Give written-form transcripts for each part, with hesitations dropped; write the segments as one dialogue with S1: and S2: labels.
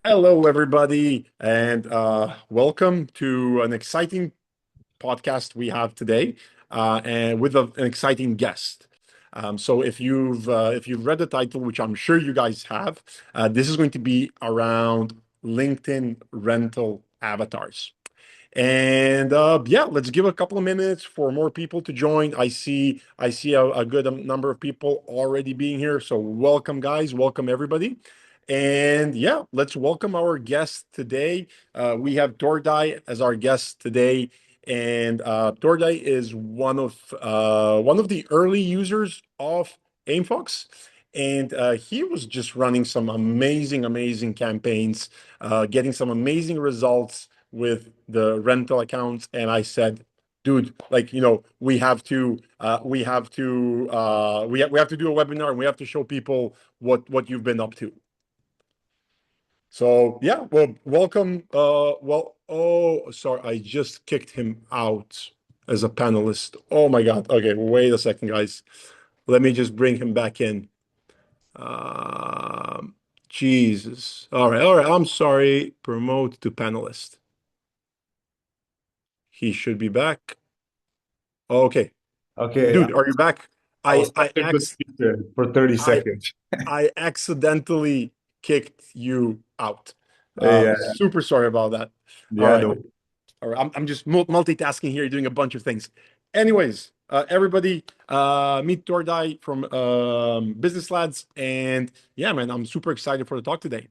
S1: Hello, everybody, and welcome to an exciting podcast we have today, and with an exciting guest. So, if you've read the title, which I'm sure you guys have, this is going to be around LinkedIn rental avatars. And yeah, let's give a couple of minutes for more people to join. I see a good number of people already being here. So welcome, guys. Welcome everybody. And yeah, let's welcome our guest today. We have Tordai as our guest today, and Tordai is one of the early users of Aimfox, and he was just running some amazing campaigns, getting some amazing results with the rental accounts. And I said, dude, like, we have to do a webinar, and we have to show people what you've been up to. So yeah, well, welcome. Oh, sorry, I just kicked him out as a panelist. Oh my God. Okay, wait a second, guys. Let me just bring him back in. Um, Jesus. All right. I'm sorry. Promote to panelist. He should be back. Okay,
S2: Okay,
S1: dude, are you back?
S2: I
S1: I
S2: was
S1: I
S2: such a good
S1: ex
S2: speaker for 30
S1: I
S2: seconds.
S1: I accidentally kicked you out.
S2: Yeah,
S1: Super sorry about that. All
S2: yeah,
S1: right. All right. I'm just multitasking here, doing a bunch of things. Anyways, everybody, meet Tordai from Business Lads, and yeah, man, I'm super excited for the talk today.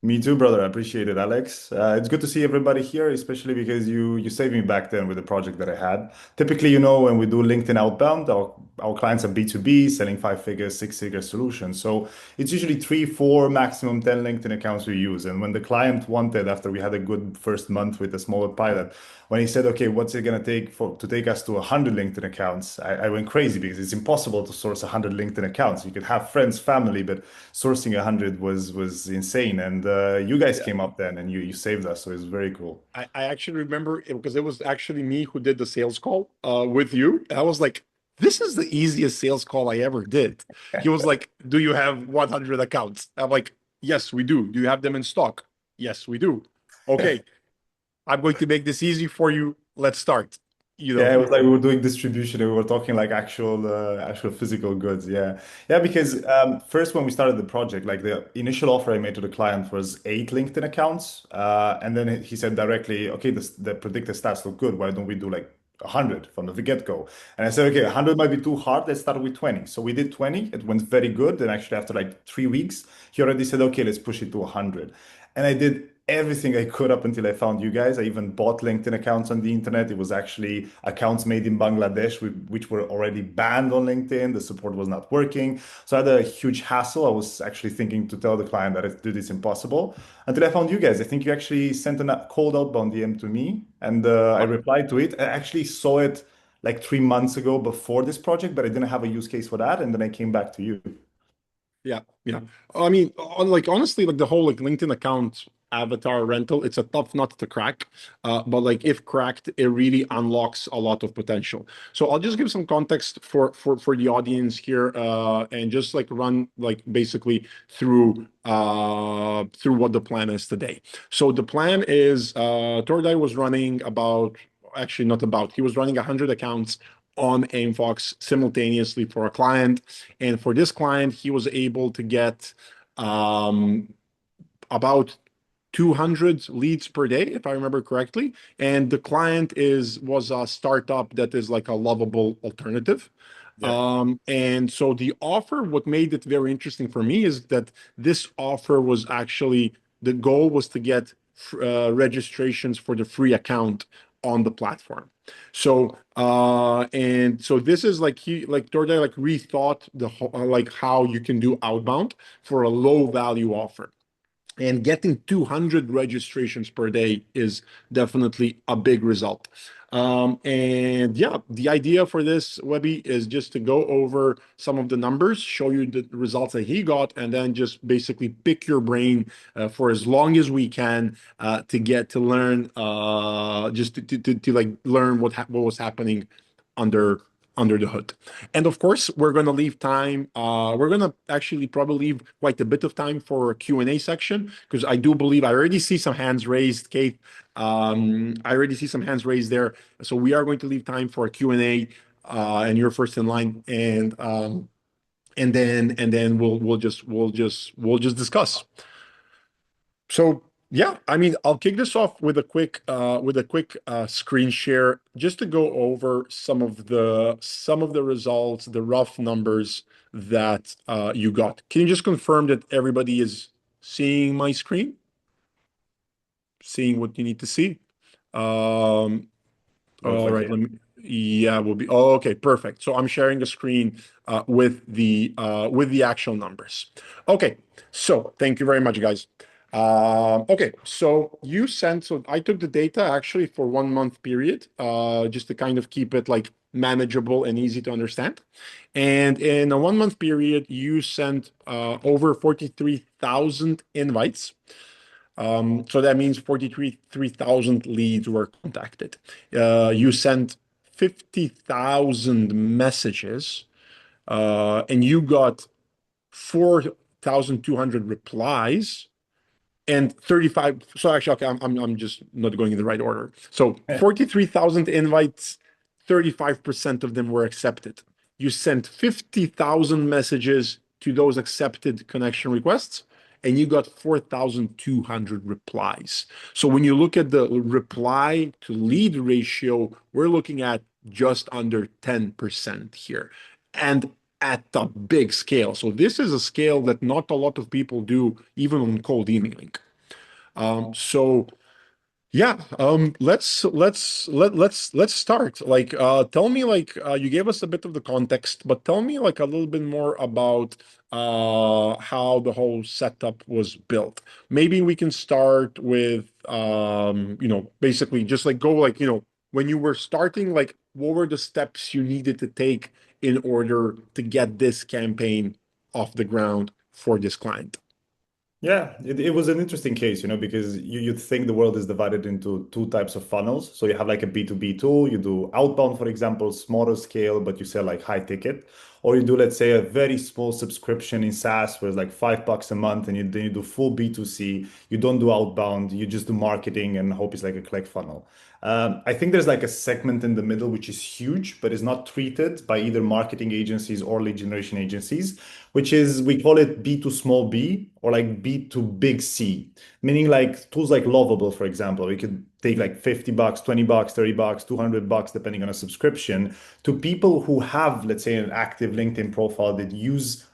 S2: me too, brother. I appreciate it, Alex. It's good to see everybody here, especially because you saved me back then with the project that I had. Typically, when we do LinkedIn outbound, our clients are B2B, selling 5 figures, 6 figure solutions. So it's usually three, four, maximum 10 LinkedIn accounts we use. And when the client wanted, after we had a good first month with a smaller pilot, when he said, "Okay, what's it gonna take to take us to 100 LinkedIn accounts?" I went crazy because it's impossible to source 100 LinkedIn accounts. You could have friends, family, but sourcing 100 was insane. And you guys
S1: Yeah.
S2: came up then, and you saved us, so it's very cool.
S1: I actually remember it because it was actually me who did the sales call with you. And I was like, this is the easiest sales call I ever did. He was like, do you have 100 accounts? I'm like, yes, we do. Do you have them in stock? Yes, we do. Okay, I'm going to make this easy for you. Let's start. You
S2: Yeah,
S1: know,
S2: it was like we were doing distribution and we were talking like actual physical goods. Yeah. Yeah, because first when we started the project, like the initial offer I made to the client was 8 LinkedIn accounts. And then he said directly, okay, the predicted stats look good. Why don't we do like 100 from the get-go? And I said, okay, 100 might be too hard. Let's start with 20. So we did 20. It went very good. And actually after like 3 weeks, he already said, okay, let's push it to 100. And I did everything I could up until I found you guys. I even bought LinkedIn accounts on the internet. It was actually accounts made in Bangladesh, which were already banned on LinkedIn. The support was not working. So I had a huge hassle. I was actually thinking to tell the client that dude, it's impossible until I found you guys. I think you actually sent a cold outbound DM to me and I replied to it. I actually saw it like 3 months ago before this project, but I didn't have a use case for that. And then I came back to you.
S1: yeah. I mean, like honestly, like the whole like LinkedIn account avatar rental, it's a tough nut to crack. But like if cracked, it really unlocks a lot of potential. So I'll just give some context for the audience here, and just like run like basically through what the plan is today. So the plan is Tordai was running about actually not about he was running 100 accounts on Aimfox simultaneously for a client. And for this client, he was able to get about 200 leads per day, if I remember correctly. And the client was a startup that is like a lovable alternative.
S2: Yeah.
S1: And so the offer, what made it very interesting for me is that this offer was actually the goal was to get registrations for the free account on the platform. So and so this is like he like Tordai like rethought the whole like how you can do outbound for a low value offer. And getting 200 registrations per day is definitely a big result. And yeah, the idea for this, Webby, is just to go over some of the numbers, show you the results that he got, and then just basically pick your brain for as long as we can to get to learn, just to like learn what was happening under under the hood. And of course, we're going to leave time. We're going to actually probably leave quite a bit of time for a Q&A section because I do believe I already see some hands raised, Kate. I already see some hands raised there. So we are going to leave time for a Q&A, and you're first in line. And then we'll just discuss. So yeah, I mean, I'll kick this off with a quick screen share just to go over some of the results, the rough numbers that you got. Can you just confirm that everybody is seeing my screen, seeing what you need to see? Um, all
S2: Perfect.
S1: right, let me. Yeah, we'll be. Oh, okay, perfect. So I'm sharing the screen with the actual numbers. Okay, so thank you very much, guys. Okay, so I took the data actually for 1 month period, just to kind of keep it like manageable and easy to understand. And in a 1 month period, you sent over 43,000 invites. So that means 43,000 leads were contacted. You sent 50,000 messages, and you got 4,200 replies and 35. So actually, okay, I'm just not going in the right order. So 43,000 invites, 35% of them were accepted. You sent 50,000 messages to those accepted connection requests, and you got 4,200 replies. So when you look at the reply to lead ratio, we're looking at just under 10% here. And at a big scale. So this is a scale that not a lot of people do, even on cold emailing. So yeah, let's start. Like, tell me, like, you gave us a bit of the context, but tell me like a little bit more about how the whole setup was built. Maybe we can start with basically just like go like, when you were starting, like, what were the steps you needed to take in order to get this campaign off the ground for this client?
S2: Yeah, it was an interesting case, because you'd think the world is divided into two types of funnels. So you have like a B2B tool, you do outbound, for example, smaller scale, but you sell like high ticket. Or you do, let's say, a very small subscription in SaaS where it's like $5 a month and then you do full B2C. You don't do outbound, you just do marketing and hope it's like a click funnel. I think there's like a segment in the middle which is huge, but is not treated by either marketing agencies or lead generation agencies, which is we call it B to small b or like B to big C, meaning like tools like Lovable, for example. We could take like $50, $20, $30, $200, depending on a subscription, to people who have, let's say, an active LinkedIn profile that use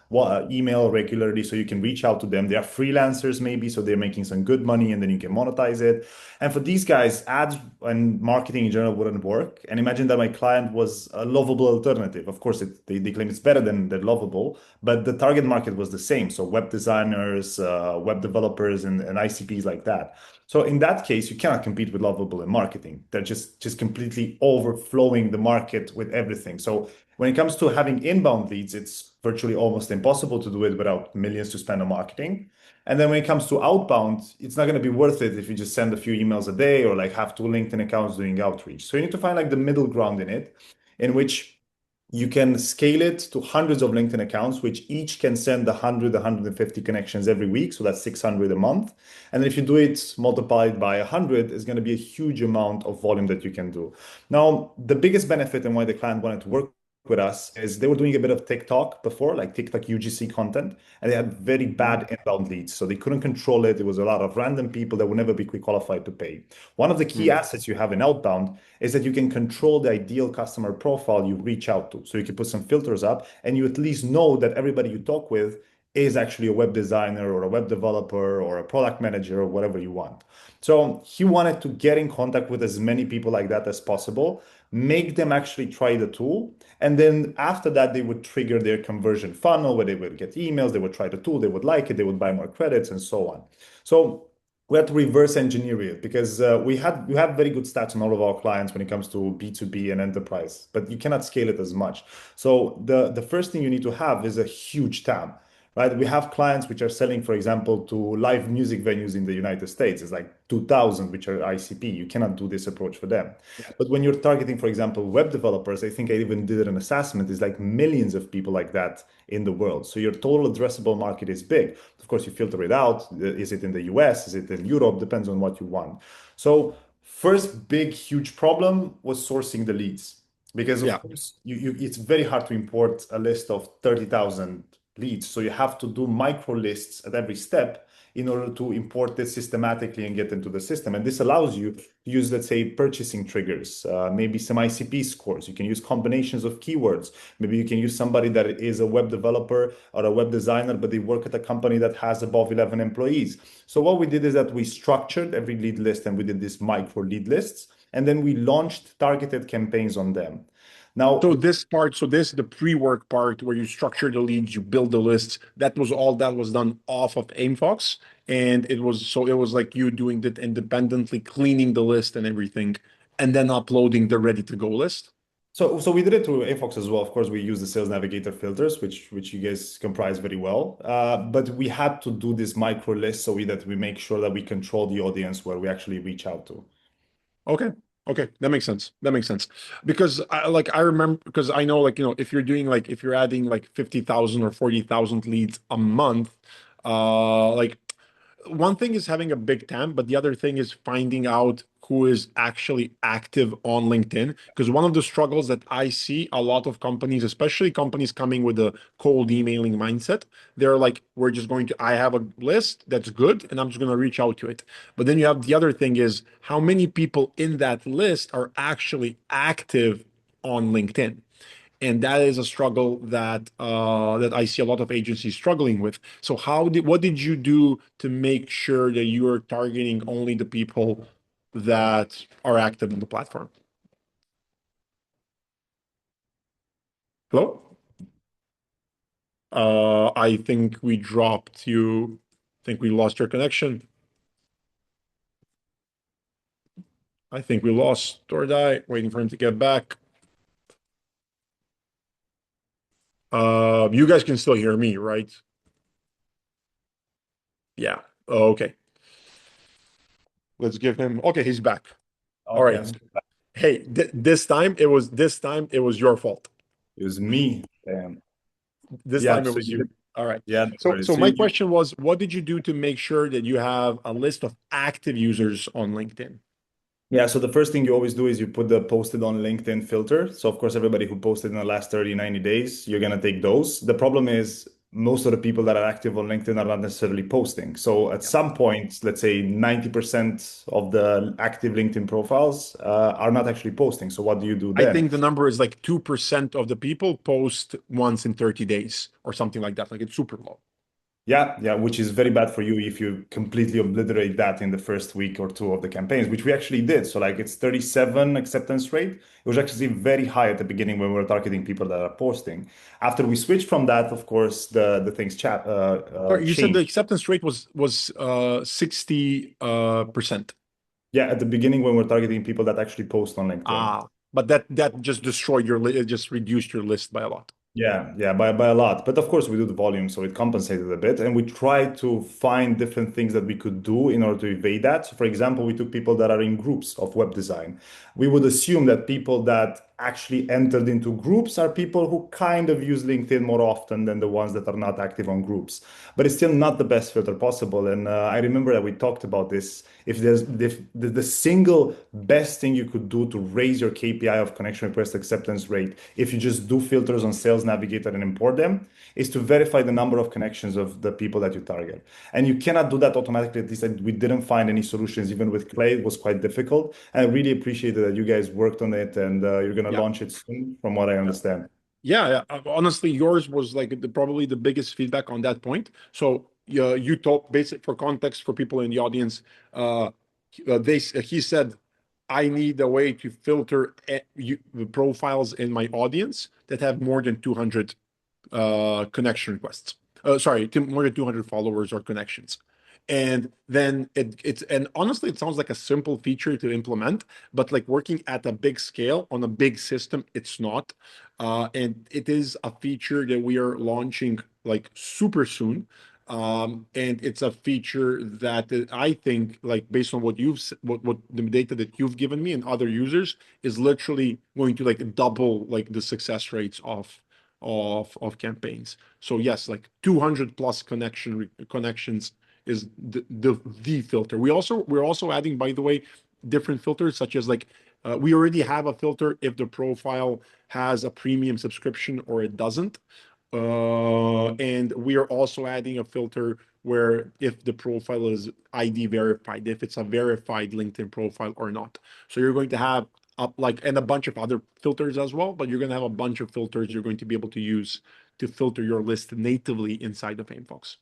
S2: email regularly so you can reach out to them. They are freelancers maybe, so they're making some good money and then you can monetize it. And for these guys, ads and marketing in general wouldn't work. And imagine that my client was a Lovable alternative. Of course, they claim it's better than Lovable, but the target market was the same. So web designers, web developers, and ICPs like that. So in that case, you cannot compete with Lovable in marketing. They're just completely overflowing the market with everything. So when it comes to having inbound leads, it's virtually almost impossible to do it without millions to spend on marketing. And then when it comes to outbound, it's not going to be worth it if you just send a few emails a day or like have two LinkedIn accounts doing outreach. So you need to find like the middle ground in it, in which you can scale it to hundreds of LinkedIn accounts, which each can send 100, 150 connections every week. So that's 600 a month. And then if you do it multiplied by 100, it's going to be a huge amount of volume that you can do. Now, the biggest benefit and why the client wanted to work with us is they were doing a bit of TikTok before, like TikTok UGC content, and they had very bad inbound leads. So they couldn't control it. It was a lot of random people that would never be qualified to pay. One of the key assets you have in outbound is that you can control the ideal customer profile you reach out to. So you can put some filters up and you at least know that everybody you talk with is actually a web designer or a web developer or a product manager or whatever you want. So he wanted to get in contact with as many people like that as possible, make them actually try the tool. And then after that, they would trigger their conversion funnel where they would get emails, they would try the tool, they would like it, they would buy more credits and so on. So we had to reverse engineer it because we have very good stats on all of our clients when it comes to B2B and enterprise, but you cannot scale it as much. So the first thing you need to have is a huge TAM, right? We have clients which are selling, for example, to live music venues in the United States. It's like 2,000, which are ICP. You cannot do this approach for them.
S1: Yeah.
S2: But when you're targeting, for example, web developers, I think I even did an assessment, is like millions of people like that in the world. So your total addressable market is big. Of course, you filter it out. Is it in the US? Is it in Europe? Depends on what you want. So first big, huge problem was sourcing the leads. Because of
S1: Yeah.
S2: course, it's very hard to import a list of 30,000 leads. So you have to do micro lists at every step in order to import this systematically and get into the system. And this allows you to use, let's say, purchasing triggers, maybe some ICP scores. You can use combinations of keywords. Maybe you can use somebody that is a web developer or a web designer, but they work at a company that has above 11 employees. So what we did is that we structured every lead list and we did these micro lead lists. And then we launched targeted campaigns on them. Now,
S1: So this part, so this the pre-work part where you structure the leads, you build the lists. That was all that was done off of Aimfox, and it was like you doing it independently, cleaning the list and everything, and then uploading the ready to go list.
S2: so we did it through Aimfox as well. Of course, we use the Sales Navigator filters, which you guys comprise very well. But we had to do this micro list so that we make sure that we control the audience where we actually reach out to.
S1: Okay. Okay, that makes sense. That makes sense. Because I remember because I know if you're doing if you're adding like 50,000 or 40,000 leads a month, like one thing is having a big TAM, but the other thing is finding out who is actually active on LinkedIn. Because one of the struggles that I see a lot of companies, especially companies coming with a cold emailing mindset, they're like, I have a list that's good, and I'm just going to reach out to it. But then you have the other thing is how many people in that list are actually active on LinkedIn, and that is a struggle that I see a lot of agencies struggling with. So what did you do to make sure that you are targeting only the people that are active on the platform? Hello? I think we dropped you. I think we lost your connection. I think we lost Tordai, waiting for him to get back. You guys can still hear me, right? Yeah. Okay. Let's give him. Okay, he's back. All
S2: Okay,
S1: right. Hey, this time it was your fault.
S2: it was me.
S1: This
S2: Yeah,
S1: time it
S2: so
S1: was you. All right.
S2: yeah, no
S1: So
S2: worries.
S1: so my question was, what did you do to make sure that you have a list of active users on LinkedIn?
S2: Yeah, so the first thing you always do is you put the posted on LinkedIn filter. So of course, everybody who posted in the last 30, 90 days, you're gonna take those. The problem is most of the people that are active on LinkedIn are not necessarily posting. So at
S1: Yeah.
S2: some point, let's say 90% of the active LinkedIn profiles are not actually posting. So what do you do
S1: I
S2: then?
S1: think the number is like 2% of the people post once in 30 days or something like that. Like it's super low.
S2: Yeah, yeah, which is very bad for you if you completely obliterate that in the first week or two of the campaigns, which we actually did. So like it's 37 acceptance rate. It was actually very high at the beginning when we were targeting people that are posting. After we switched from that, of course, the things
S1: Sorry, you said the
S2: changed.
S1: acceptance rate was 60%.
S2: Yeah, at the beginning when we're targeting people that actually post on LinkedIn.
S1: But that just destroyed it just reduced your list by a lot.
S2: Yeah, yeah, by a lot. But of course, we do the volume, so it compensated a bit. And we try to find different things that we could do in order to evade that. So for example, we took people that are in groups of web design. We would assume that people that actually entered into groups are people who kind of use LinkedIn more often than the ones that are not active on groups. But it's still not the best filter possible. And I remember that we talked about this. If the single best thing you could do to raise your KPI of connection request acceptance rate, if you just do filters on Sales Navigator and import them, is to verify the number of connections of the people that you target. And you cannot do that automatically. At least we didn't find any solutions. Even with Clay, it was quite difficult. And I really appreciated that you guys worked on it and you're going to
S1: Yeah.
S2: launch it soon, from what I
S1: Yeah.
S2: understand.
S1: Yeah, yeah. Honestly, yours was like probably the biggest feedback on that point. So you told basic for context for people in the audience. He said, I need a way to filter the profiles in my audience that have more than 200 connection requests. Sorry, more than 200 followers or connections. And then and honestly, it sounds like a simple feature to implement, but like working at a big scale on a big system, it's not. And it is a feature that we are launching like super soon. And it's a feature that I think, like based on what the data that you've given me and other users, is literally going to like double like the success rates of campaigns. So yes, like 200 plus connections is the filter. We're also adding, by the way, different filters such as like we already have a filter if the profile has a premium subscription or it doesn't. And we are also adding a filter where if the profile is ID verified, if it's a verified LinkedIn profile or not. So you're going to have like and a bunch of other filters as well, but you're going to have a bunch of filters you're going to be able to use to filter your list natively inside of Aimfox.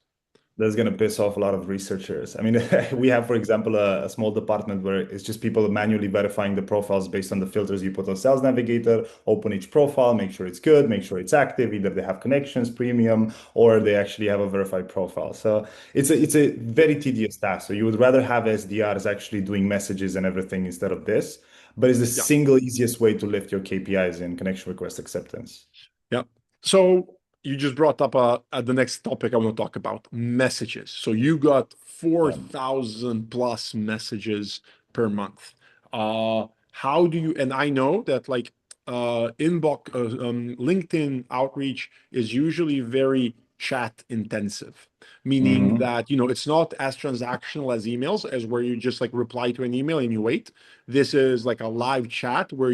S2: That's going to piss off a lot of researchers. I mean, we have, for example, a small department where it's just people manually verifying the profiles based on the filters you put on Sales Navigator, open each profile, make sure it's good, make sure it's active, either they have connections, premium, or they actually have a verified profile. So it's a very tedious task. So you would rather have SDRs actually doing messages and everything instead of this, but it's the
S1: Yeah.
S2: single easiest way to lift your KPIs in connection request acceptance.
S1: Yeah. So you just brought up the next topic I want to talk about, messages. So you got
S2: Yeah.
S1: 4,000 plus messages per month. How do you, and I know that like LinkedIn outreach is usually very chat intensive, meaning
S2: Mhm.
S1: that, it's not as transactional as emails, as where you just like reply to an email and you wait. This is like a live chat where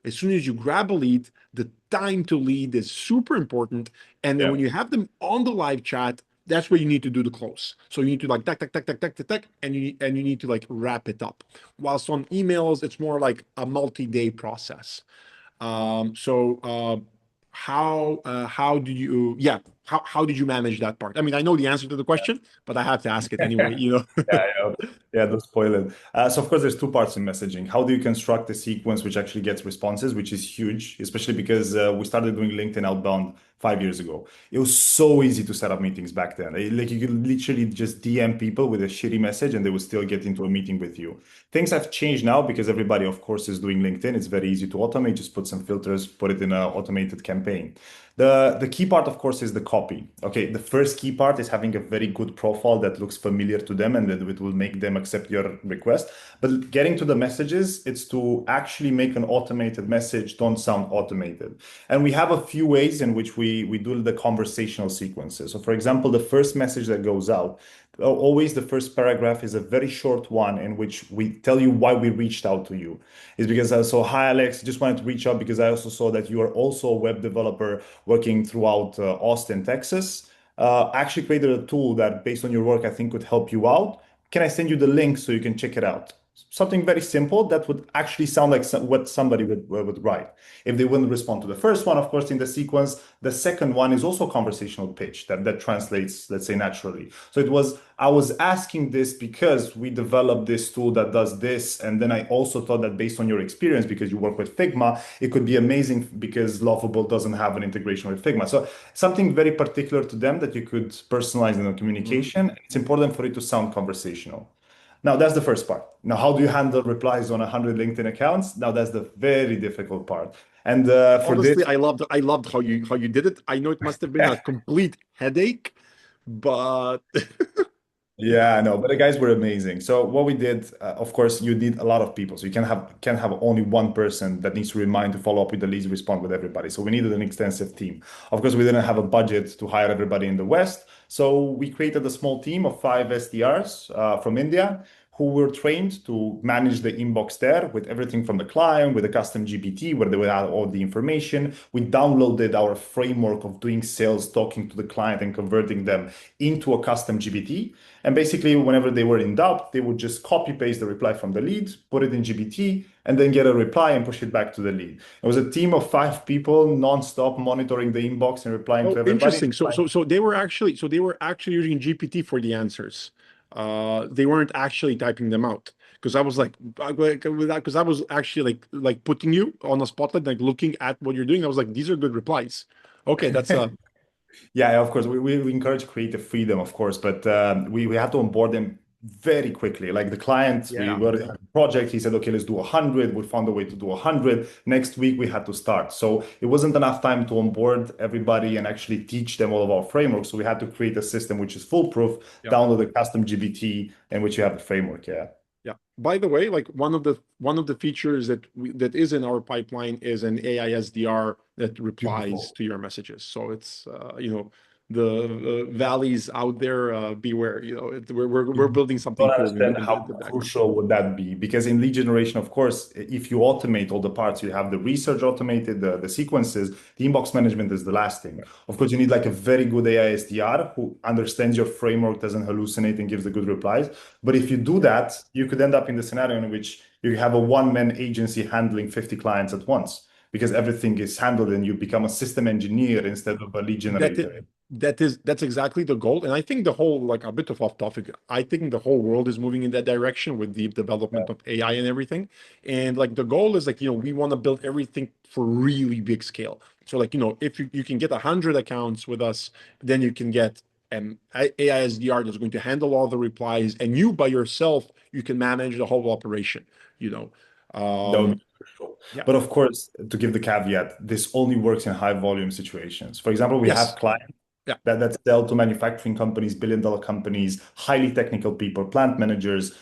S1: as soon as you grab a lead, the time to lead is super important. And then
S2: Yeah.
S1: when you have them on the live chat, that's where you need to do the close. So you need to like tack, tack, tack, tack, tack, tack, tack, and you need to like wrap it up. Whilst on emails, it's more like a multi-day process. So how do you how did you manage that part? I mean, I know the answer to the question, but I have to ask it anyway,
S2: Yeah, I know. Yeah, don't spoil it. So of course, there's two parts in messaging. How do you construct a sequence which actually gets responses, which is huge, especially because we started doing LinkedIn outbound 5 years ago. It was so easy to set up meetings back then. Like you could literally just DM people with a shitty message and they would still get into a meeting with you. Things have changed now because everybody, of course, is doing LinkedIn. It's very easy to automate. Just put some filters, put it in an automated campaign. The key part, of course, is the copy. Okay, the first key part is having a very good profile that looks familiar to them and that it will make them accept your request. But getting to the messages, it's to actually make an automated message don't sound automated. And we have a few ways in which we do the conversational sequences. So, for example, the first message that goes out, always the first paragraph is a very short one in which we tell you why we reached out to you. Is because so hi Alex, just wanted to reach out because I also saw that you are also a web developer working throughout Austin, Texas. Actually created a tool that based on your work I think could help you out. Can I send you the link so you can check it out? Something very simple that would actually sound like what somebody would write. If they wouldn't respond to the first one, of course, in the sequence, the second one is also a conversational pitch that translates, let's say, naturally. So I was asking this because we developed this tool that does this. And then I also thought that based on your experience, because you work with Figma, it could be amazing because Lovable doesn't have an integration with Figma. So something very particular to them that you could personalize in the
S1: Mhm.
S2: communication. It's important for it to sound conversational. Now, that's the first part. Now, how do you handle replies on 100 LinkedIn accounts? Now, that's the very difficult part. And for
S1: Honestly,
S2: this,
S1: I loved how you did it. I know it must have been a complete headache, but
S2: yeah, I know, but the guys were amazing. So what we did, of course, you need a lot of people. So you can have only one person that needs to remind to follow up with the leads, respond with everybody. So we needed an extensive team. Of course, we didn't have a budget to hire everybody in the West. So we created a small team of 5 SDRs from India who were trained to manage the inbox there with everything from the client, with a custom GPT where they would add all the information. We downloaded our framework of doing sales, talking to the client and converting them into a custom GPT. And basically, whenever they were in doubt, they would just copy paste the reply from the lead, put it in GPT, and then get a reply and push it back to the lead. It was a team of 5 people, nonstop monitoring the inbox and replying to
S1: oh,
S2: everybody.
S1: interesting. So they were actually using GPT for the answers. They weren't actually typing them out because I was like, because I was actually like putting you on a spotlight, like looking at what you're doing. I was like, these are good replies. Okay, that's
S2: Yeah, of course. We encourage creative freedom, of course, but we have to onboard them very quickly. Like the client, we
S1: Yeah.
S2: were in a project. He said, okay, let's do 100. We found a way to do 100. Next week, we had to start. So it wasn't enough time to onboard everybody and actually teach them all of our frameworks. So we had to create a system which is foolproof,
S1: Yeah.
S2: download a custom GBT, in which you have the framework. Yeah.
S1: Yeah. By the way, like one of the features that is in our pipeline is an AI SDR that replies
S2: Beautiful.
S1: to your messages. So it's the valleys out there, beware. We're building something
S2: Don't
S1: cool
S2: understand
S1: in
S2: how
S1: the background.
S2: crucial would that be because in lead generation, of course, if you automate all the parts, you have the research automated, the sequences, the inbox management is the last thing. Of course, you need like a very good AI SDR who understands your framework, doesn't hallucinate and gives the good replies. But if you do that, you could end up in the scenario in which you have a one-man agency handling 50 clients at once because everything is handled and you become a system engineer instead of a lead
S1: That is,
S2: generator.
S1: that's exactly the goal. And I think the whole, like a bit of off topic, I think the whole world is moving in that direction with the development of AI and everything. And like the goal is like, we want to build everything for really big scale. So like, if you can get 100 accounts with us, then you can get AI SDR that's going to handle all the replies, and you by yourself, you can manage the whole operation, you know.
S2: That would
S1: Um,
S2: be crucial.
S1: yeah.
S2: But of course, to give the caveat, this only works in high volume situations. For example, we have
S1: Yes.
S2: clients
S1: Yeah.
S2: that sell to manufacturing companies, billion-dollar companies, highly technical people, plant managers.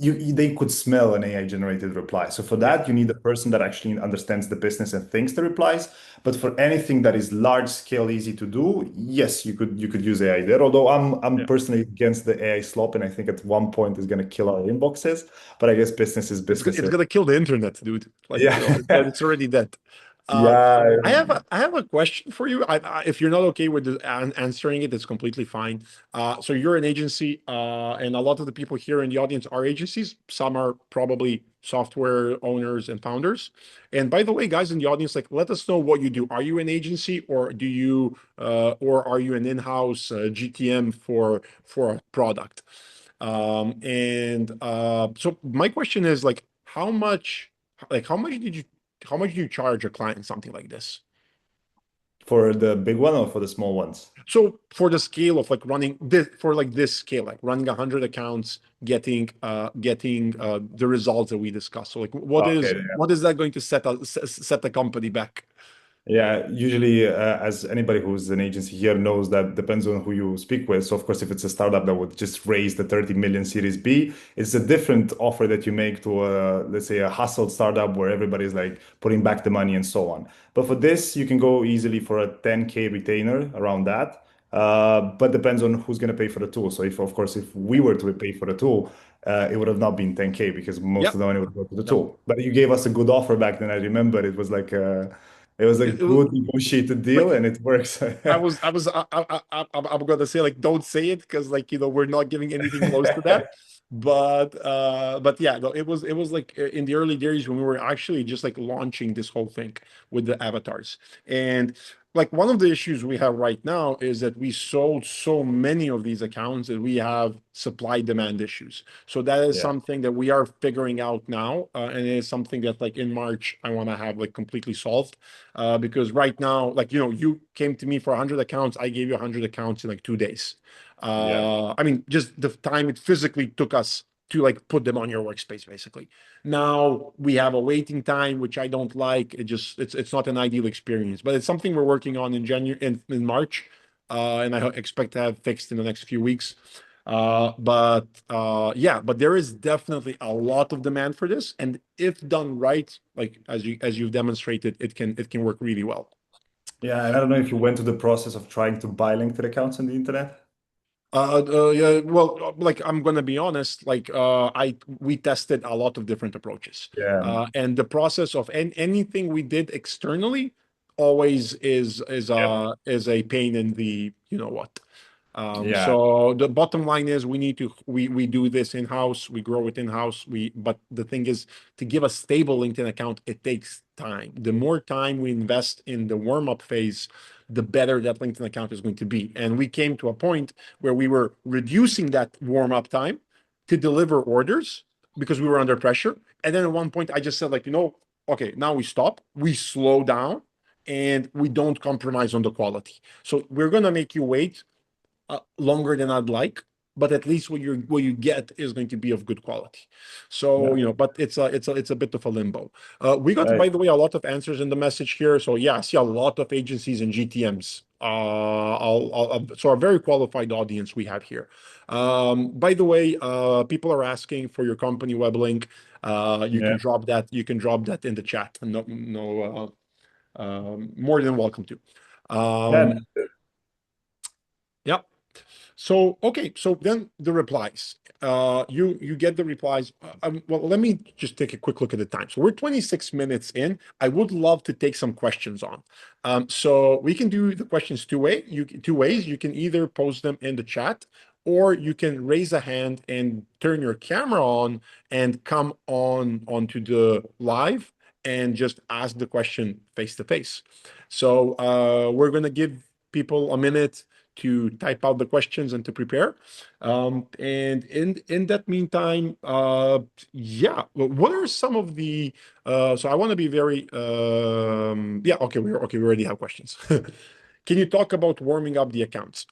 S2: They could smell an AI generated reply. So for
S1: Yeah.
S2: that, you need a person that actually understands the business and thinks the replies. But for anything that is large scale, easy to do, yes, you could use AI there. Although I'm
S1: Yeah.
S2: personally against the AI slop, and I think at one point it's going to kill our inboxes. But I guess business is
S1: It's
S2: business.
S1: gonna kill the internet, dude. Like,
S2: Yeah.
S1: it's already dead. Uh,
S2: Yeah.
S1: I have a question for you. If you're not okay with answering it, it's completely fine. So you're an agency, and a lot of the people here in the audience are agencies. Some are probably software owners and founders. And by the way, guys in the audience, like, let us know what you do. Are you an agency, or are you an in-house GTM for a product? So my question is like, how much do you charge a client something like this?
S2: For the big one or for the small ones?
S1: So for the scale of like running this, for like this scale, like running 100 accounts, getting the results that we discussed. So like,
S2: Okay.
S1: what is that going to set the company back?
S2: Yeah, usually, as anybody who's an agency here knows, that depends on who you speak with. So, of course, if it's a startup that would just raise the 30 million Series B, it's a different offer that you make to let's say, a hustled startup where everybody's like putting back the money and so on. But for this, you can go easily for a 10K retainer around that. But depends on who's going to pay for the tool. So, of course, if we were to pay for the tool, it would have not been 10K because most
S1: Yep.
S2: of the money would go to the
S1: Yep.
S2: tool. But you gave us a good offer back then. I remember it was like. It was a
S1: It-
S2: good negotiated
S1: like
S2: deal and it works.
S1: I'm gonna say like don't say it because like we're not giving anything close to that. But yeah, no, it was like in the early days when we were actually just like launching this whole thing with the avatars. And like one of the issues we have right now is that we sold so many of these accounts that we have supply demand issues. So that is
S2: Yeah,
S1: something that we are figuring out now, and it is something that like in March I want to have like completely solved, because right now, like, you came to me for 100 accounts. I gave you 100 accounts in like 2 days.
S2: yeah,
S1: I mean, just the time it physically took us to like put them on your workspace, basically. Now we have a waiting time, which I don't like. It's not an ideal experience, but it's something we're working on in January, in March, and I expect to have fixed in the next few weeks. But there is definitely a lot of demand for this, and if done right, like as you've demonstrated, it can work really well.
S2: yeah. And I don't know if you went through the process of trying to buy LinkedIn accounts on the internet.
S1: Yeah, well, like I'm gonna be honest, like we tested a lot of different approaches,
S2: Yeah,
S1: and the process of anything we did externally always
S2: yeah,
S1: is a pain in the what.
S2: yeah,
S1: So the bottom line is we do this in-house, we grow it in-house, but the thing is to give a stable LinkedIn account, it takes time. The more time we invest in the warm-up phase, the better that LinkedIn account is going to be. And we came to a point where we were reducing that warm-up time to deliver orders because we were under pressure. And then at one point I just said like, okay, now we stop, we slow down, and we don't compromise on the quality. So we're going to make you wait longer than I'd like, but at least what you get is going to be of good quality. So,
S2: Yeah.
S1: but it's a bit of a limbo. We got,
S2: Right.
S1: by the way, a lot of answers in the message here. So yeah, I see a lot of agencies and GTMs. So a very qualified audience we have here. By the way, people are asking for your company web link. You
S2: Yeah.
S1: can drop that. You can drop that in the chat. No, no, more than welcome to.
S2: Yeah.
S1: Yeah. So okay, so then the replies. You get the replies. Well, let me just take a quick look at the time. So we're 26 minutes in. I would love to take some questions on. So we can do the questions two ways. You can either post them in the chat, or you can raise a hand and turn your camera on and come on onto the live and just ask the question face to face. So we're gonna give people a minute to type out the questions and to prepare. And in that meantime, yeah, what are some of the so I want to be very yeah, okay, we already have questions. Can you talk about warming up the accounts?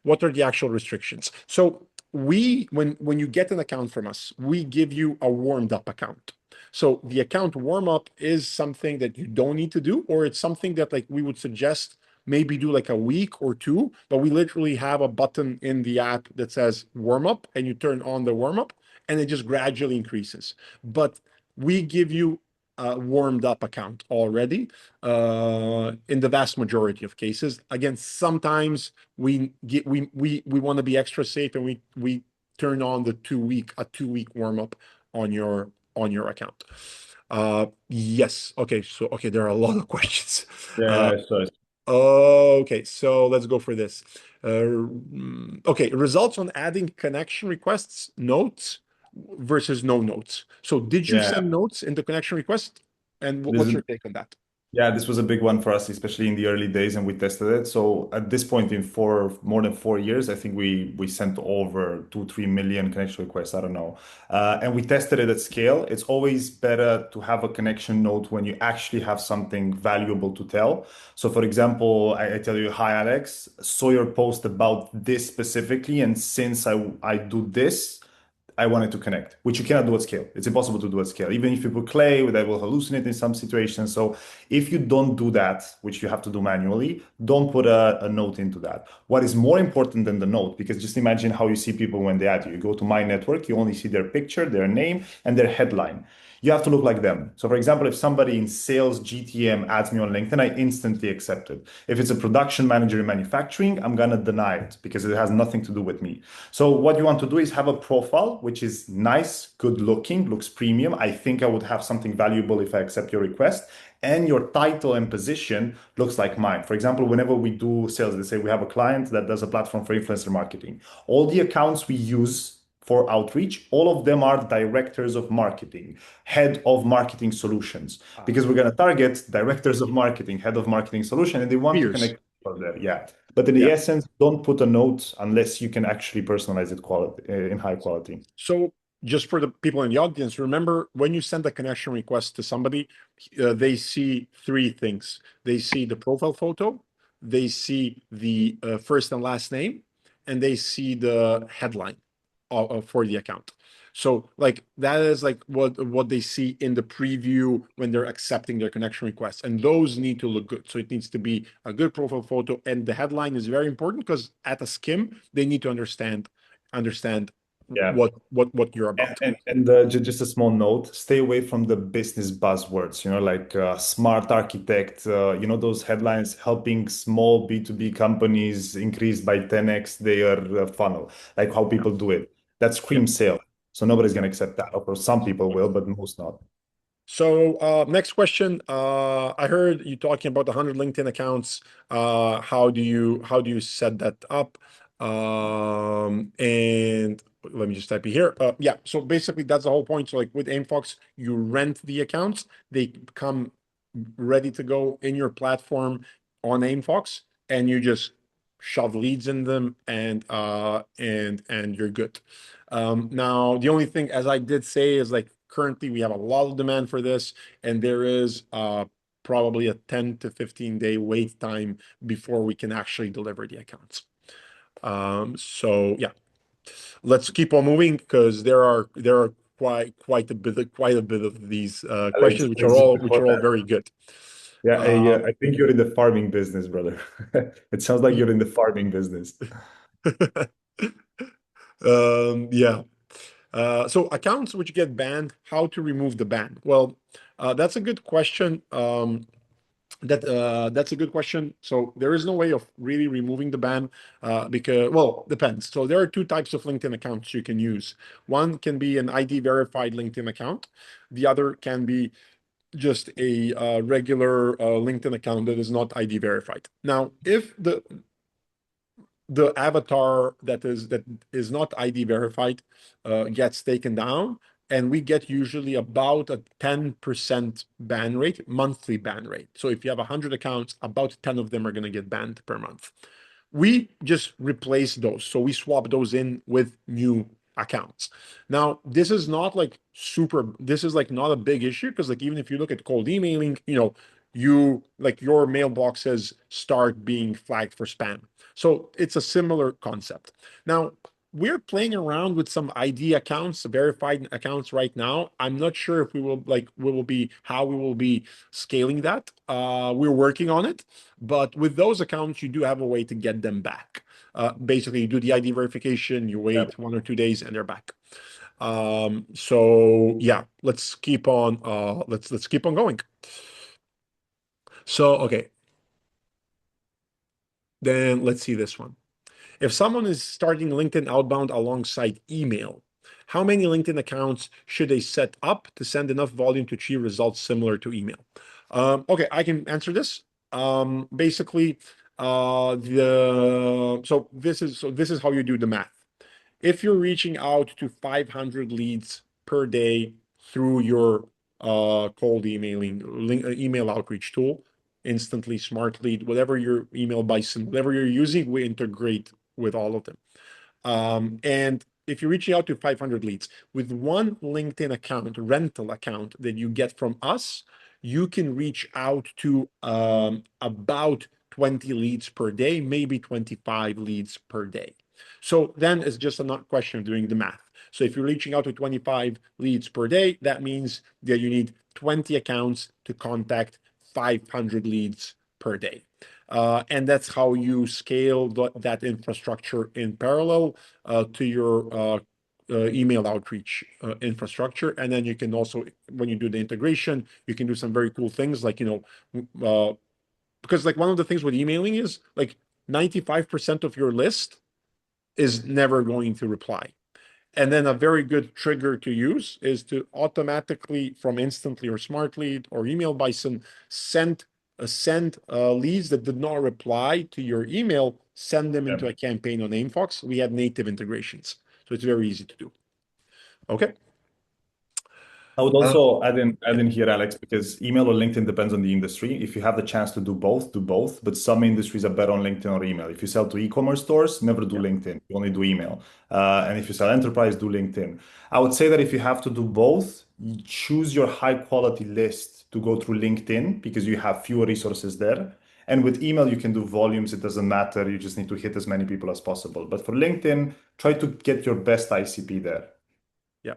S1: What are the actual restrictions? So when you get an account from us, we give you a warmed up account. So the account warm up is something that you don't need to do, or it's something that like we would suggest maybe do like a week or two, but we literally have a button in the app that says warm up, and you turn on the warm up and it just gradually increases. But we give you a warmed up account already in the vast majority of cases. Again, sometimes we want to be extra safe, and we turn on the 2 week warm up on your account. Yes. Okay. So okay, there are a lot of questions. Uh,
S2: Yeah. So
S1: Okay, so let's go for this. Okay, results on adding connection requests, notes versus no notes. So did you
S2: yeah.
S1: send notes in the connection request? And
S2: This
S1: what's
S2: is
S1: your take on that?
S2: Yeah, this was a big one for us, especially in the early days, and we tested it. So at this point, in more than 4 years, I think we sent over 2, 3 million connection requests. I don't know, and we tested it at scale. It's always better to have a connection note when you actually have something valuable to tell. So, for example, I tell you, "Hi, Alex, saw your post about this specifically, and since I do this." I wanted to connect, which you cannot do at scale. It's impossible to do at scale. Even if you put clay, that will hallucinate in some situations. So if you don't do that, which you have to do manually, don't put a note into that. What is more important than the note, because just imagine how you see people when they add you. You go to my network, you only see their picture, their name, and their headline. You have to look like them. So, for example, if somebody in sales GTM adds me on LinkedIn, I instantly accept it. If it's a production manager in manufacturing, I'm gonna deny it because it has nothing to do with me. So, what you want to do is have a profile which is nice, good looking, looks premium. I think I would have something valuable if I accept your request. And your title and position looks like mine. For example, whenever we do sales, let's say we have a client that does a platform for influencer marketing. All the accounts we use for outreach, all of them are directors of marketing, head of marketing solutions, because we're going to target directors of marketing, head of marketing solution, and they want to
S1: Peers.
S2: connect for there. Yeah. But in the
S1: Yeah.
S2: essence, don't put a note unless you can actually personalize it in high quality.
S1: So just for the people in the audience, remember when you send a connection request to somebody, they see three things. They see the profile photo, they see the first and last name, and they see the headline for the account. So like that is like what they see in the preview when they're accepting their connection requests, and those need to look good. So it needs to be a good profile photo, and the headline is very important because at a skim they need to understand
S2: Yeah.
S1: what you're about.
S2: Just a small note, stay away from the business buzzwords, like smart architect, those headlines helping small B2B companies increase by 10x their funnel, like how
S1: Yeah.
S2: people do it. That
S1: Yeah.
S2: screams sale. So nobody's going to accept that. Of course, some people will, but most not.
S1: So next question. I heard you talking about 100 LinkedIn accounts. How do you set that up? And let me just type it here. Yeah. So basically, that's the whole point. So like with Aimfox, you rent the accounts. They come ready to go in your platform on Aimfox, and you just shove leads in them, and you're good. Now, the only thing, as I did say, is like currently we have a lot of demand for this, and there is probably a 10 to 15 day wait time before we can actually deliver the accounts. So yeah, let's keep on moving because there are quite a bit of these
S2: Alex,
S1: questions
S2: please,
S1: which
S2: before
S1: are all
S2: that,
S1: very good.
S2: yeah,
S1: Um,
S2: I think you're in the farming business, brother. It sounds like you're in the farming business.
S1: yeah. So accounts which get banned, how to remove the ban? Well, that's a good question. That's a good question. So there is no way of really removing the ban because, well, depends. So there are two types of LinkedIn accounts you can use. One can be an ID verified LinkedIn account. The other can be just a regular LinkedIn account that is not ID verified. Now, if the avatar that is not ID verified gets taken down, and we get usually about a 10% ban rate, monthly ban rate. So if you have 100 accounts, about 10 of them are going to get banned per month. We just replace those. So we swap those in with new accounts. Now, this is not like this is like not a big issue because like even if you look at cold emailing, you like your mailboxes start being flagged for spam. So it's a similar concept. Now, we're playing around with some ID accounts, verified accounts right now. I'm not sure if we will be scaling that. We're working on it. But with those accounts, you do have a way to get them back. Basically, you do the ID verification, you
S2: Yeah.
S1: wait 1 or 2 days, and they're back. So yeah, let's keep on going. So okay, then let's see this one. If someone is starting LinkedIn outbound alongside email, how many LinkedIn accounts should they set up to send enough volume to achieve results similar to email? Okay, I can answer this. Basically, the so this is how you do the math. If you're reaching out to 500 leads per day through your cold email outreach tool, instantly smart lead, whatever your email bison, whatever you're using, we integrate with all of them. And if you're reaching out to 500 leads with one LinkedIn account, rental account that you get from us, you can reach out to about 20 leads per day, maybe 25 leads per day. So then it's just a question of doing the math. So if you're reaching out to 25 leads per day, that means that you need 20 accounts to contact 500 leads per day. And that's how you scale that infrastructure in parallel to your email outreach infrastructure. And then you can also, when you do the integration, you can do some very cool things like, because like one of the things with emailing is like 95% of your list is never going to reply. And then a very good trigger to use is to automatically from Instantly or Smart Lead or Email Bison send leads that did not reply to your email, send them into
S2: Yeah.
S1: a campaign on Aimfox. We have native integrations, so it's very easy to do. Okay.
S2: I would
S1: Uh,
S2: also add
S1: yeah,
S2: in here, Alex, because email or LinkedIn depends on the industry. If you have the chance to do both, do both. But some industries are better on LinkedIn or email. If you sell to e-commerce stores, never do
S1: yeah,
S2: LinkedIn. You only do email. And if you sell enterprise, do LinkedIn. I would say that if you have to do both, you choose your high quality list to go through LinkedIn because you have fewer resources there. And with email, you can do volumes. It doesn't matter. You just need to hit as many people as possible. But for LinkedIn, try to get your best ICP there.
S1: yeah.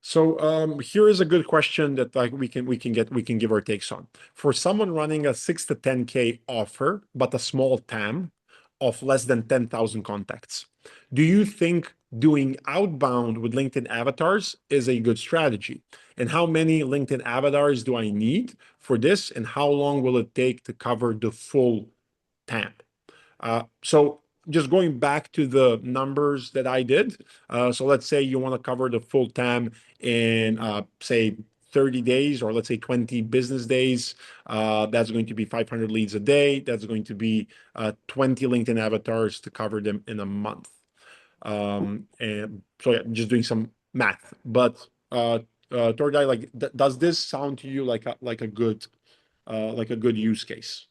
S1: So here is a good question that like we can give our takes on. For someone running a 6 to 10K offer, but a small TAM of less than 10,000 contacts, do you think doing outbound with LinkedIn avatars is a good strategy? And how many LinkedIn avatars do I need for this? And how long will it take to cover the full TAM? So just going back to the numbers that I did. So let's say you want to cover the full TAM in say 30 days or let's say 20 business days. That's going to be 500 leads a day. That's going to be 20 LinkedIn avatars to cover them in a month. And so yeah, just doing some math. But Tordai, like, does this sound to you like a good use case?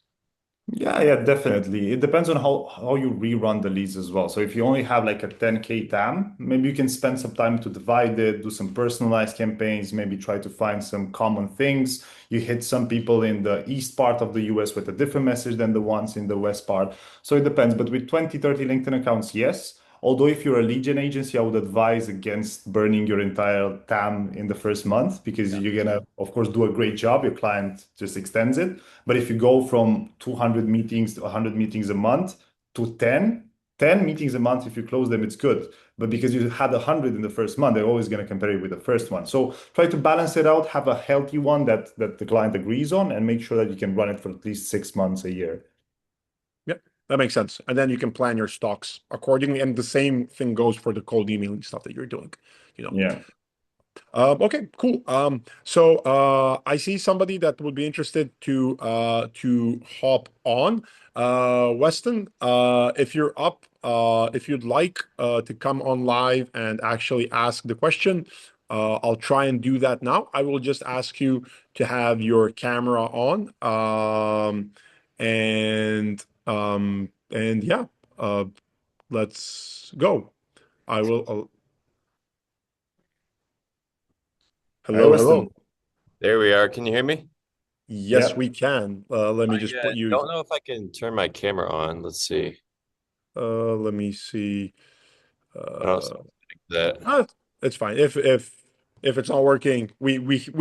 S2: Yeah, definitely. It depends on how you rerun the leads as well. So if you only have like a 10K TAM, maybe you can spend some time to divide it, do some personalized campaigns, maybe try to find some common things. You hit some people in the east part of the US with a different message than the ones in the west part. So it depends. But with 20, 30 LinkedIn accounts, yes. Although if you're a lead gen agency, I would advise against burning your entire TAM in the first month because
S1: Yeah.
S2: you're gonna, of course, do a great job. Your client just extends it. But if you go from 200 meetings to 100 meetings a month to 10 meetings a month, if you close them, it's good. But because you had 100 in the first month, they're always going to compare it with the first one. So try to balance it out, have a healthy one that the client agrees on, and make sure that you can run it for at least 6 months, a year.
S1: Yep, that makes sense. And then you can plan your stocks accordingly. And the same thing goes for the cold emailing stuff that you're doing, you know.
S2: Yeah.
S1: Okay, cool. So I see somebody that would be interested to hop on. Weston, if you're up, if you'd like to come on live and actually ask the question, I'll try and do that now. I will just ask you to have your camera on. And yeah, uh, let's go. I will.
S2: Hi,
S1: Hello, hello.
S2: Weston.
S3: There we are. Can you hear me?
S1: Yes,
S2: Yeah.
S1: we can. Let me just put you.
S3: Don't know if I can turn my camera on. Let's see.
S1: Let me see.
S3: Oh,
S1: Uh,
S3: something like that.
S1: ah, it's fine. If it's not working, we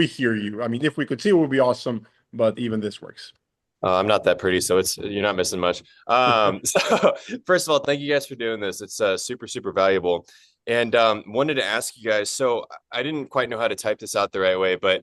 S1: hear you. I mean, if we could see, it would be awesome. But even this works.
S3: I'm not that pretty, so it's you're not missing much. So first of all, thank you guys for doing this. It's super, super valuable. And wanted to ask you guys, so I didn't quite know how to type this out the right way, but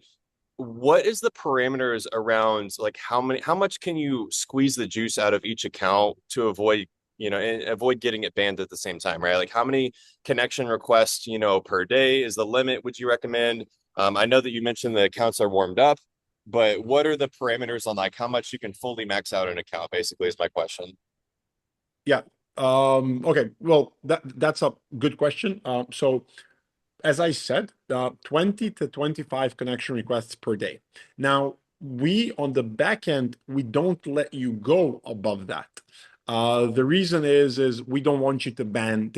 S3: what is the parameters around like how much can you squeeze the juice out of each account to avoid, and avoid getting it banned at the same time, right? Like how many connection requests, per day is the limit, would you recommend? I know that you mentioned the accounts are warmed up, but what are the parameters on like how much you can fully max out an account, basically, is my question.
S1: Yeah. Okay. Well, that's a good question. So as I said, 20 to 25 connection requests per day. Now, we on the back end, we don't let you go above that. The reason is we don't want you to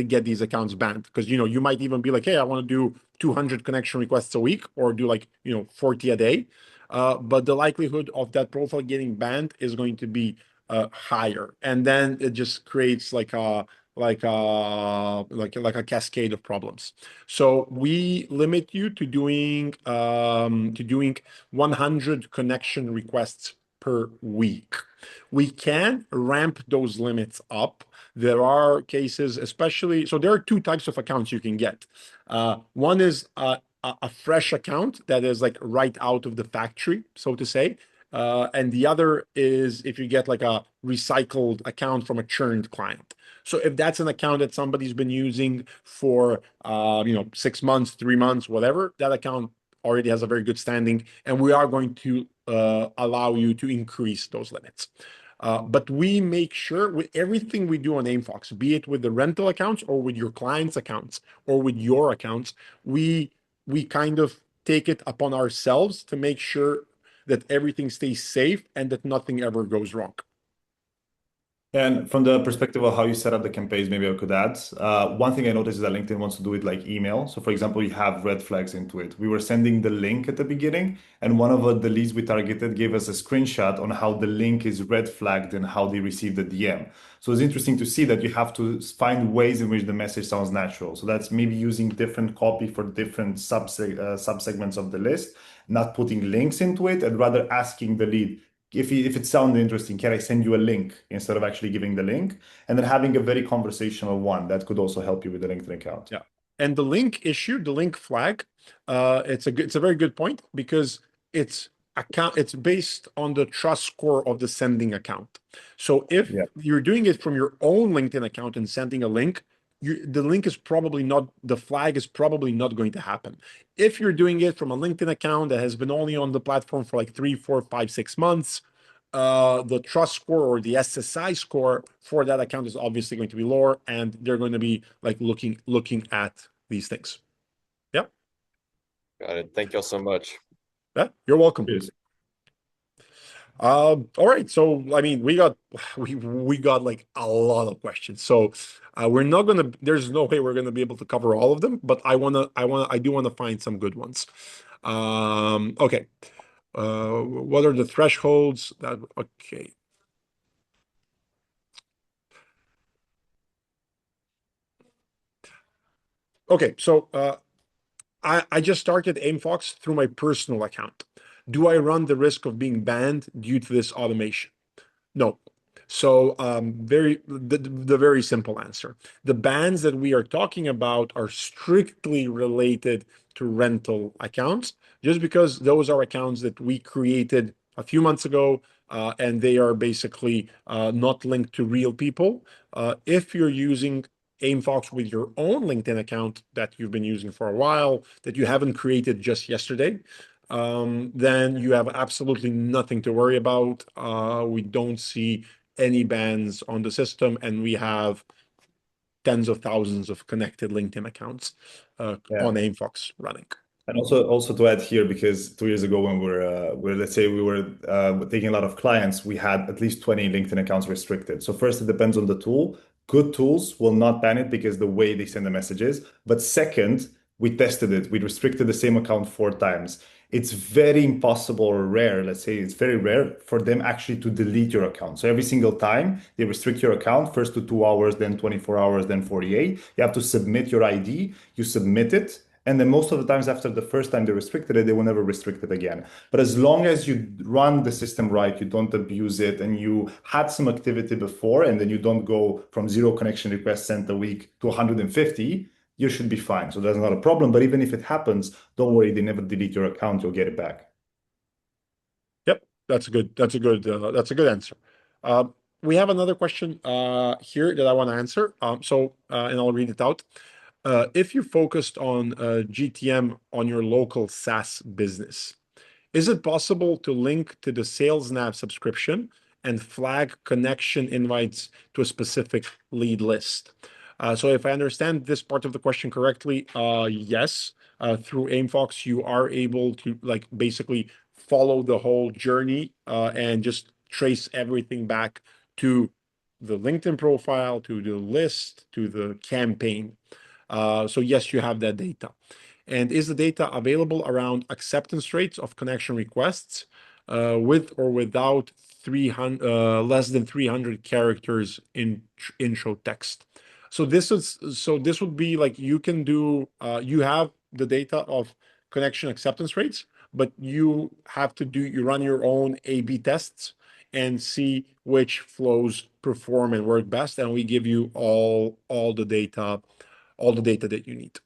S1: get these accounts banned because you might even be like, hey, I want to do 200 connection requests a week or do like 40 a day. But the likelihood of that profile getting banned is going to be higher, and then it just creates like a cascade of problems. So we limit you to doing 100 connection requests per week. We can ramp those limits up. There are cases, especially, so there are two types of accounts you can get. One is a fresh account that is like right out of the factory, so to say. And the other is if you get like a recycled account from a churned client. So if that's an account that somebody's been using for 6 months, 3 months, whatever, that account already has a very good standing, and we are going to allow you to increase those limits. But we make sure with everything we do on Aimfox, be it with the rental accounts or with your clients' accounts or with your accounts, we kind of take it upon ourselves to make sure that everything stays safe and that nothing ever goes wrong.
S2: And from the perspective of how you set up the campaigns, maybe I could add. One thing I noticed is that LinkedIn wants to do it like email. So, for example, you have red flags into it. We were sending the link at the beginning, and one of the leads we targeted gave us a screenshot on how the link is red flagged and how they received the DM. So, it's interesting to see that you have to find ways in which the message sounds natural. So, that's maybe using different copy for different subsegments of the list, not putting links into it, and rather asking the lead if it sounds interesting, can I send you a link instead of actually giving the link? And then having a very conversational one that could also help you with the LinkedIn account.
S1: Yeah. And the link issue, the link flag, it's a very good point because it's based on the trust score of the sending account. So if
S2: Yeah.
S1: you're doing it from your own LinkedIn account and sending a link, the link is probably not, the flag is probably not going to happen. If you're doing it from a LinkedIn account that has been only on the platform for like 3, 4, 5, 6 months, the trust score or the SSI score for that account is obviously going to be lower, and they're going to be like looking at these things. Yeah,
S3: Got it. Thank y'all so much.
S1: yeah, you're welcome.
S2: Cheers.
S1: All right. So, I mean, we got like a lot of questions. So, we're not gonna. There's no way we're gonna be able to cover all of them. But I do wanna find some good ones. Okay. What are the thresholds? That okay. Okay. So, I just started Aimfox through my personal account. Do I run the risk of being banned due to this automation? No. So, the very simple answer. The bans that we are talking about are strictly related to rental accounts, just because those are accounts that we created a few months ago, and they are basically not linked to real people. If you're using Aimfox with your own LinkedIn account that you've been using for a while, that you haven't created just yesterday, then you have absolutely nothing to worry about. We don't see any bans on the system, and we have tens of thousands of connected LinkedIn accounts
S2: Yeah.
S1: on Aimfox running.
S2: And also to add here, because 2 years ago when we're let's say we were taking a lot of clients, we had at least 20 LinkedIn accounts restricted. So first, it depends on the tool. Good tools will not ban it because the way they send the messages. But second, we tested it. We restricted the same account 4 times. It's very impossible or rare, let's say it's very rare for them actually to delete your account. So every single time they restrict your account, first to 2 hours, then 24 hours, then 48, you have to submit your ID, you submit it. And then most of the times after the first time they restricted it, they will never restrict it again. But as long as you run the system right, you don't abuse it, and you had some activity before, and then you don't go from 0 connection requests sent a week to 150, you should be fine. So that's not a problem. But even if it happens, don't worry, they never delete your account, you'll get it back.
S1: Yep, that's a good answer. We have another question here that I want to answer. And I'll read it out. If you focused on GTM on your local SaaS business, is it possible to link to the SalesNav subscription and flag connection invites to a specific lead list? So if I understand this part of the question correctly, yes, through Aimfox, you are able to like basically follow the whole journey and just trace everything back to the LinkedIn profile, to the list, to the campaign. So yes, you have that data. And is the data available around acceptance rates of connection requests with or without 300 less than 300 characters in intro text? So this would be like you can do you have the data of connection acceptance rates, but you have to do you run your own A/B tests and see which flows perform and work best, and we give you all the data that you need.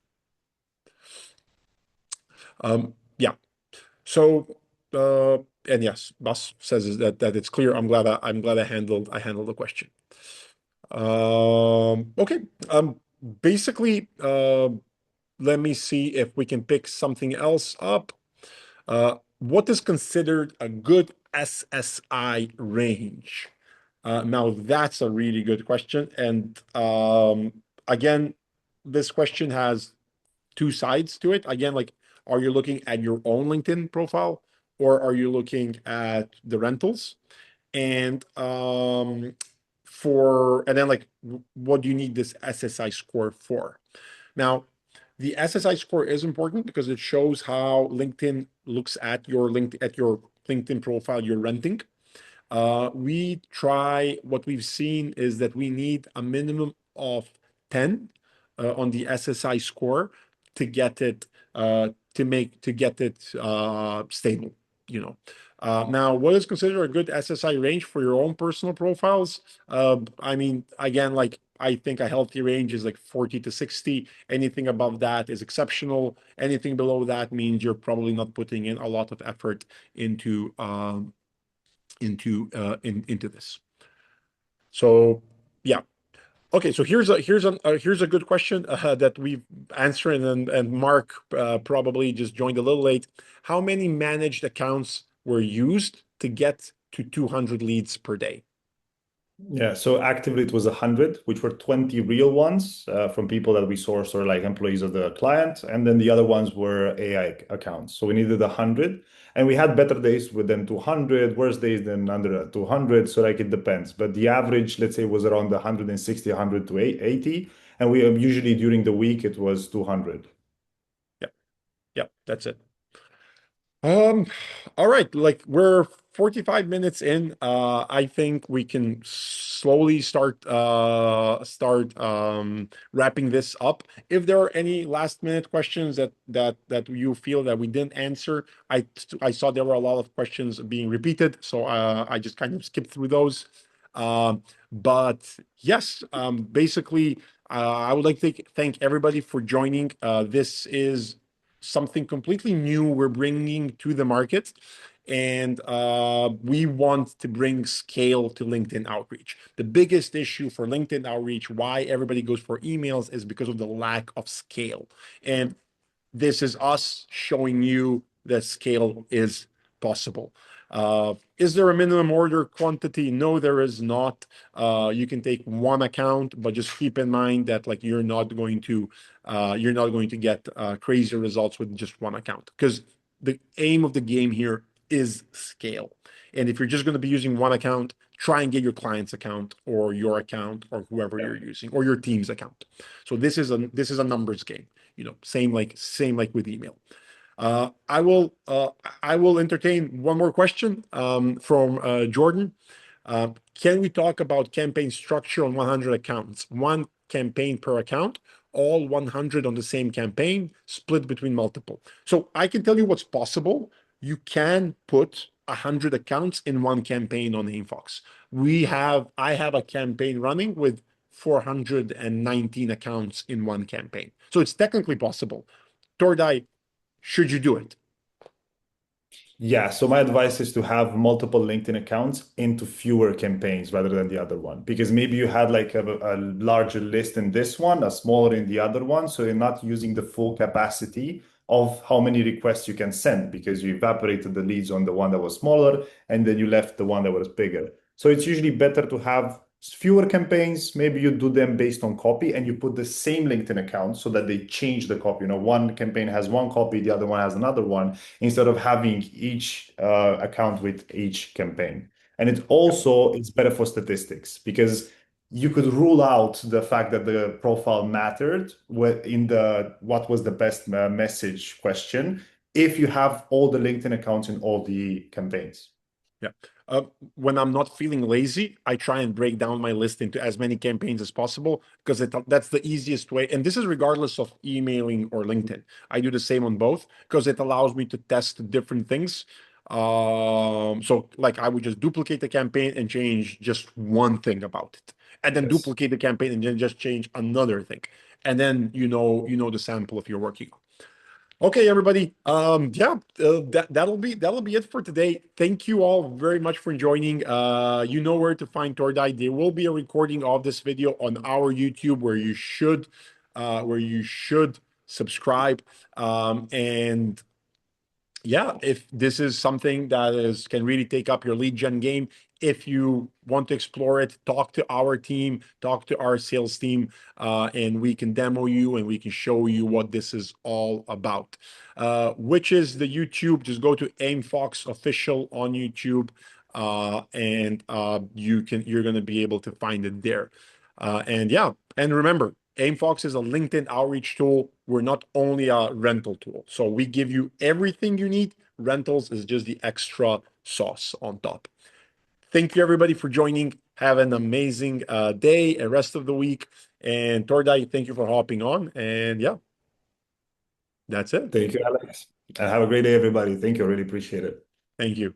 S1: Yeah. So and yes, Bas says that it's clear. I'm glad I handled the question. Okay. Basically, let me see if we can pick something else up. What is considered a good SSI range? Now that's a really good question, and again, this question has two sides to it. Again, like, are you looking at your own LinkedIn profile or are you looking at the rentals? And and then like, what do you need this SSI score for? Now, the SSI score is important because it shows how LinkedIn looks at your LinkedIn profile you're renting. What we've seen is that we need a minimum of 10 on the SSI score to get it stable, you know. Now, what is considered a good SSI range for your own personal profiles? I mean, again, like I think a healthy range is like 40 to 60. Anything above that is exceptional. Anything below that means you're probably not putting in a lot of effort into this. So yeah. Okay, so here's a good question that we've answered, and Mark probably just joined a little late. How many managed accounts were used to get to 200 leads per day?
S2: Yeah, so actively it was 100, which were 20 real ones from people that we sourced or like employees of the client. And then the other ones were AI accounts. So we needed 100. And we had better days with them 200, worse days than under 200. So like it depends. But the average, let's say, was around 160, 100 to 80. And we usually during the week it was 200.
S1: Yep. Yep. That's it. Um, all right, like we're 45 minutes in. I think we can slowly start wrapping this up. If there are any last minute questions that you feel that we didn't answer, I saw there were a lot of questions being repeated, so I just kind of skipped through those. But yes, basically, I would like to thank everybody for joining. This is something completely new we're bringing to the market. And we want to bring scale to LinkedIn outreach. The biggest issue for LinkedIn outreach, why everybody goes for emails, is because of the lack of scale. And this is us showing you that scale is possible. Is there a minimum order quantity? No, there is not. You can take one account, but just keep in mind that like you're not going to get crazy results with just one account, because the aim of the game here is scale. And if you're just going to be using one account, try and get your client's account or your account or whoever you're using or your team's account. So this is a numbers game. Same like with email. I will entertain one more question from Jordan. Can we talk about campaign structure on 100 accounts? One campaign per account, all 100 on the same campaign, split between multiple. So I can tell you what's possible. You can put 100 accounts in one campaign on Aimfox. I have a campaign running with 419 accounts in one campaign. So it's technically possible. Tordai, should you do it?
S2: Yeah, so my advice is to have multiple LinkedIn accounts into fewer campaigns rather than the other one. Because maybe you had like a larger list in this one, a smaller in the other one. So you're not using the full capacity of how many requests you can send because you evaporated the leads on the one that was smaller and then you left the one that was bigger. So it's usually better to have fewer campaigns. Maybe you do them based on copy and you put the same LinkedIn account so that they change the copy. You know, one campaign has one copy, the other one has another one, instead of having each account with each campaign. And it also is better for statistics because you could rule out the fact that the profile mattered in the what was the best message question if you have all the LinkedIn accounts in all the campaigns.
S1: Yeah. When I'm not feeling lazy, I try and break down my list into as many campaigns as possible because that's the easiest way. And this is regardless of emailing or LinkedIn. I do the same on both because it allows me to test different things. So like I would just duplicate the campaign and change just one thing about it, and then
S2: Yes.
S1: duplicate the campaign and then just change another thing. And then you know the sample if you're working on. Okay, everybody. Yeah, that'll be it for today. Thank you all very much for joining. You know where to find Tordai. There will be a recording of this video on our YouTube where you should subscribe. And yeah, if this is something that is can really take up your lead gen game, if you want to explore it, talk to our team, talk to our sales team, and we can demo you and we can show you what this is all about. Which is the YouTube. Just go to Aimfox official on YouTube, and you're gonna be able to find it there. And yeah, and remember, Aimfox is a LinkedIn outreach tool. We're not only a rental tool. So we give you everything you need. Rentals is just the extra sauce on top. Thank you, everybody, for joining. Have an amazing day and rest of the week. And Tordai, thank you for hopping on. And yeah, that's it.
S2: Thank you, Alex. And have a great day, everybody. Thank you. I really appreciate it.
S1: Thank you.